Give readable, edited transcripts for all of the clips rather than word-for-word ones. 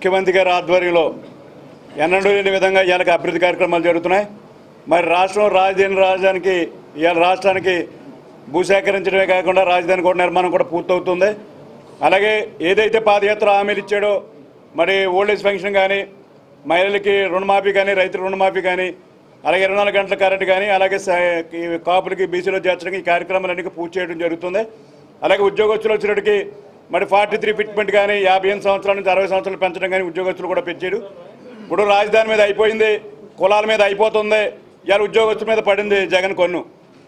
ముఖ్యమంత్రి గారి ఆధ్వర్యంలో ఎన్నడూ లేని విధంగా ఇవాళ అభివృద్ధి కార్యక్రమాలు జరుగుతున్నాయి. మరి రాజధానికి ఇవాళ రాష్ట్రానికి భూసేకరించడమే కాకుండా రాజధాని కూడా నిర్మాణం కూడా పూర్తవుతుంది. అలాగే ఏదైతే పాదయాత్ర హామీలు ఇచ్చాడో మరి ఓల్డేజ్ పెన్షన్ కానీ, మహిళలకి రుణమాఫీ కానీ, రైతు రుణమాఫీ కానీ, అలాగే 24 గంటల కరెంట్ కానీ, అలాగే కాపులకి బీసీలో చేర్చడానికి ఈ కార్యక్రమాలన్నీ పూర్తి చేయడం జరుగుతుంది. అలాగే ఉద్యోగస్తులు వచ్చినట్టుకి మరి 43 ఫిట్మెంట్ కానీ 58 సంవత్సరాల నుంచి 60 సంవత్సరాలు పెంచడం కానీ ఉద్యోగస్తులు కూడా పెంచాడు. ఇప్పుడు రాజధాని మీద అయిపోయింది, కులాల మీద అయిపోతుంది, ఇవాళ ఉద్యోగస్తుల మీద పడింది జగన్ కొన్ను.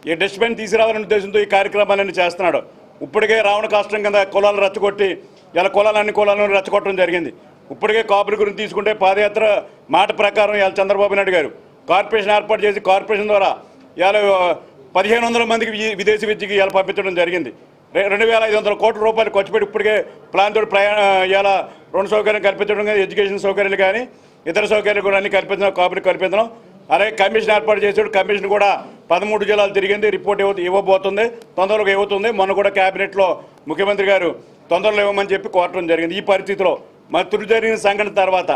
ఈ డస్ట్బిన్ తీసుకురావాలనే ఉద్దేశంతో ఈ కార్యక్రమాలన్నీ చేస్తున్నాడు. ఇప్పటికే రావణ కాష్టం కింద కులాలను రెచ్చగొట్టి ఇలా అన్ని కులాలను రెచ్చగొట్టడం జరిగింది. ఇప్పటికే కాపుల గురించి తీసుకుంటే పాదయాత్ర మాట ప్రకారం ఇవాళ చంద్రబాబు నాయుడు గారు కార్పొరేషన్ ఏర్పాటు చేసి కార్పొరేషన్ ద్వారా ఇవాళ 1500 మందికి విదేశీ విద్యకి ఇవాళ పంపించడం జరిగింది. 2500 కోట్ల రూపాయలు ఖర్చు పెట్టి ఇప్పటికే ప్లాన్ తోటి ఇవాళ రుణ సౌకర్యం కల్పించడం కానీ, ఎడ్యుకేషన్ సౌకర్యాలు కానీ, ఇతర సౌకర్యాలు కూడా అన్ని కల్పించడం, కాపులకు కల్పించడం. అలాగే కమిషన్ ఏర్పాటు చేసాడు. కమిషన్ కూడా 13 జిల్లాలు తిరిగింది. రిపోర్ట్ ఇవ్వబోతుంది, తొందరగా ఇవ్వబోతుంది. మొన్న కూడా క్యాబినెట్లో ముఖ్యమంత్రి గారు తొందరలో ఇవ్వమని చెప్పి కోరటం జరిగింది. ఈ పరిస్థితిలో మరి తుది జరిగిన సంఘటన తర్వాత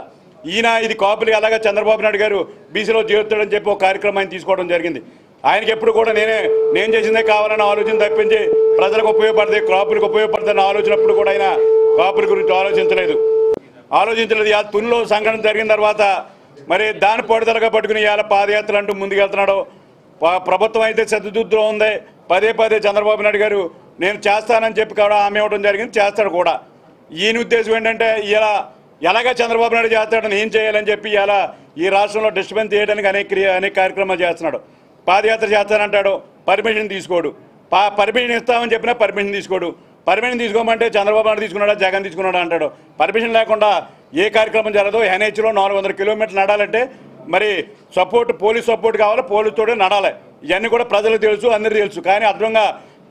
ఇది కాపులకి అలాగే చంద్రబాబు నాయుడు గారు బీసీలో చేరుతాడని చెప్పి ఒక కార్యక్రమాన్ని తీసుకోవడం జరిగింది. ఆయనకి ఎప్పుడు కూడా నేను చేసిందే కావాలన్న ఆలోచన తప్పించి ప్రజలకు ఉపయోగపడితే, కాపులకు ఉపయోగపడుతున్న ఆలోచనప్పుడు కూడా ఆయన కాపుల గురించి ఆలోచించలేదు. ఆ తునిలో సంఘటన జరిగిన తర్వాత మరి దాని పడుదలగా పట్టుకుని ఇవాళ పాదయాత్ర అంటూ ముందుకెళ్తున్నాడు. ప్రభుత్వం అయితే సద్దుద్దులో ఉంది. పదే చంద్రబాబు నాయుడు గారు నేను చేస్తానని చెప్పి కూడా హామీ ఇవ్వడం జరిగింది, చేస్తాడు కూడా. ఈయన ఉద్దేశం ఏంటంటే ఇలా ఎలాగా చంద్రబాబు నాయుడు చేస్తాడని ఏం చేయాలని చెప్పి ఇలా ఈ రాష్ట్రంలో డస్ట్బిన్ తీయడానికి అనేక కార్యక్రమాలు చేస్తున్నాడు. పాదయాత్ర చేస్తానంటాడు, పర్మిషన్ తీసుకోడు. పర్మిషన్ ఇస్తామని చెప్పినా పర్మిషన్ తీసుకోడు. పర్మిషన్ తీసుకోమంటే చంద్రబాబు నాయుడు తీసుకున్నాడా, జగన్ తీసుకున్నాడా అంటాడు. పర్మిషన్ లేకుండా ఏ కార్యక్రమం జరగదు. ఎన్హెచ్లో 400 కిలోమీటర్లు నడాలంటే మరి పోలీస్ సపోర్ట్ కావాలి, పోలీసుతోనే నడాలి. ఇవన్నీ కూడా ప్రజలకు తెలుసు, అందరికీ తెలుసు. కానీ అర్థంగా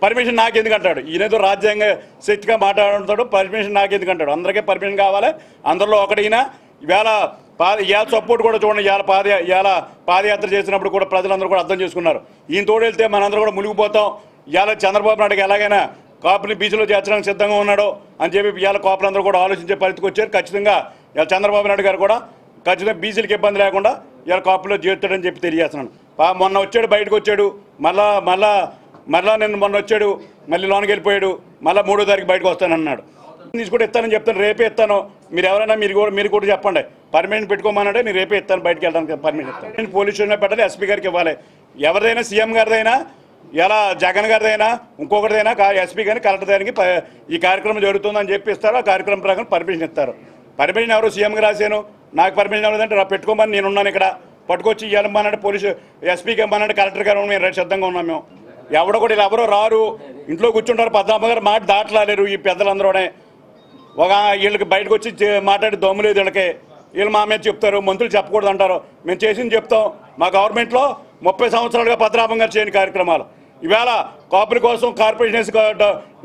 పర్మిషన్ నాకెందుకు అంటాడు. ఈయనేదో రాజ్యాంగ శక్తిగా మాట్లాడుతాడు. పర్మిషన్ నాకెందుకు అంటాడు. అందరికీ పర్మిషన్ కావాలి. అందరిలో ఒకటినా ఇవాళ సపోర్ట్ కూడా చూడండి. ఇవాళ పాదయాత్ర చేసినప్పుడు కూడా ప్రజలందరూ కూడా అర్థం చేసుకున్నారు. ఈయన తోడు వెళ్తే మనందరూ కూడా మునిగిపోతాం. ఇవాళ చంద్రబాబు నాయుడుకి ఎలాగైనా కాపుని బీసీలో చేర్చడానికి సిద్ధంగా ఉన్నాడో అని చెప్పి ఇవాళ కాపులందరూ కూడా ఆలోచించే పరిస్థితికి వచ్చారు. ఖచ్చితంగా ఇవాళ చంద్రబాబు నాయుడు గారు కూడా ఖచ్చితంగా బీసీలకు ఇబ్బంది లేకుండా ఇవాళ కాపులో చేరుతాడని చెప్పి తెలియజేస్తున్నాను. మొన్న వచ్చాడు, బయటకు వచ్చాడు, మళ్ళా నేను మొన్న వచ్చాడు, మళ్ళీ లోనికి వెళ్ళిపోయాడు, మళ్ళీ 3వ తారీఖు బయటకు వస్తానన్నాడు. తీసుకుంటే ఇస్తానని చెప్తాను, రేపే ఇస్తాను. మీరు ఎవరైనా మీరు కూడా చెప్పండి, పర్మిషన్ పెట్టుకోమన్నాడే నేను రేపే ఇస్తాను, బయటకు వెళ్ళడానికి పర్మిషన్ ఇస్తాను. నేను పోలీస్ స్టేషన్లో పెట్టాలి, ఎస్పీ గారికి ఇవ్వాలి. ఎవరిదైనా సీఎం గారిదైనా, ఇలా జగన్ గారిదైనా, ఇంకొకటిదైనా ఎస్పీ కానీ కలెక్టర్ దానికి ఈ కార్యక్రమం జరుగుతుందని చెప్పి ఇస్తారు. ఆ కార్యక్రమం ప్రకారం పర్మిషన్ ఇస్తారు. పర్మిషన్ ఎవరు సీఎంకి రాశాను, నాకు పర్మిషన్ ఎవరిదంటే పెట్టుకోమని నేను ఉన్నాను. ఇక్కడ పట్టుకొచ్చి ఇవ్వమన్నాడు పోలీసు, ఎస్పీకి ఇవ్వమన్నాడు, కలెక్టర్ గారు మేము సిద్ధంగా ఉన్నాం. మేము ఎవడో కూడా ఇలా ఎవరో రారు, ఇంట్లో కూర్చుంటారు. పద్మనాభ గారు మాట దాటలేరు. ఈ పెద్దలందరూనే వీళ్ళకి బయటకు వచ్చి మాట్లాడి దమ్ములేదు. వీళ్ళు మా మీద చెప్తారు, మంత్రులు చెప్పకూడదు అంటారు. మేము చేసింది చెప్తాం. మా గవర్నమెంట్లో 30 సంవత్సరాలుగా పద్మనాభం గారు చేయని కార్యక్రమాలు ఇవాళ కాపుల కోసం కార్పొరేషన్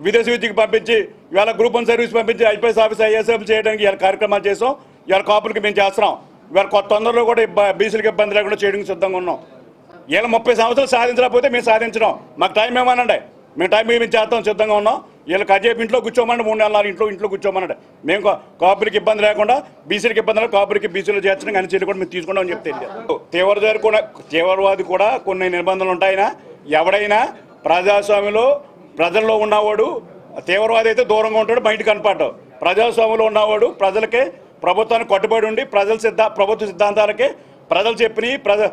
విదేశీ విద్యకి పంపించి, ఇవాళ గ్రూప్ 1 సర్వీస్ పంపించి, ఐపీఎస్ ఆఫీస్, ఐఏఎస్ ఆఫీస్ చేయడానికి ఇవాళ కార్యక్రమాలు చేసాం. ఇవాళ కాపులకి మేము చేస్తున్నాం. ఇవాళ తొందరలో కూడా బీసీలకు ఇబ్బంది లేకుండా చేయడానికి సిద్ధంగా ఉన్నాం. ఇలా 30 సంవత్సరాలు సాధించకపోతే మేము సాధించడం, మాకు టైం ఏమనండి, మేము టైం మేము చేస్తాం, సిద్ధంగా ఉన్నాం. వీళ్ళకి అజేపు ఇంట్లో కూర్చోమని 3 నెలలు ఇంట్లో కూర్చోమన్నాడు. మేము కాపులకి ఇబ్బంది లేకుండా, బీసీలకు ఇబ్బంది లేకుండా కాపులకి బీసీలో చేర్చడం అన్ని చర్యలు కూడా మేము తీసుకుంటామని చెప్తే తీవ్రవాది కూడా కొన్ని నిబంధనలు ఉంటాయినా. ఎవడైనా ప్రజాస్వామ్యంలో ప్రజల్లో ఉన్నవాడు తీవ్రవాది అయితే దూరంగా ఉంటాడు, బయట కనపడ్డాడు. ప్రజాస్వామ్యంలో ఉన్నవాడు ప్రజలకే, ప్రభుత్వానికి కట్టుబడి ఉండి ప్రభుత్వ సిద్ధాంతాలకే ప్రజలు చెప్పిన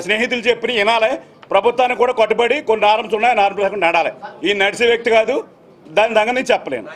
స్నేహితులు చెప్పిన వినాలి. ప్రభుత్వానికి కూడా కట్టుబడి కొన్ని నార్మ్స్ ఉన్నాయి, నార్మ్స్ నడాలి. ఈ నడిచే వ్యక్తి కాదు, దాని దగ్గర నుంచి చెప్పలేను.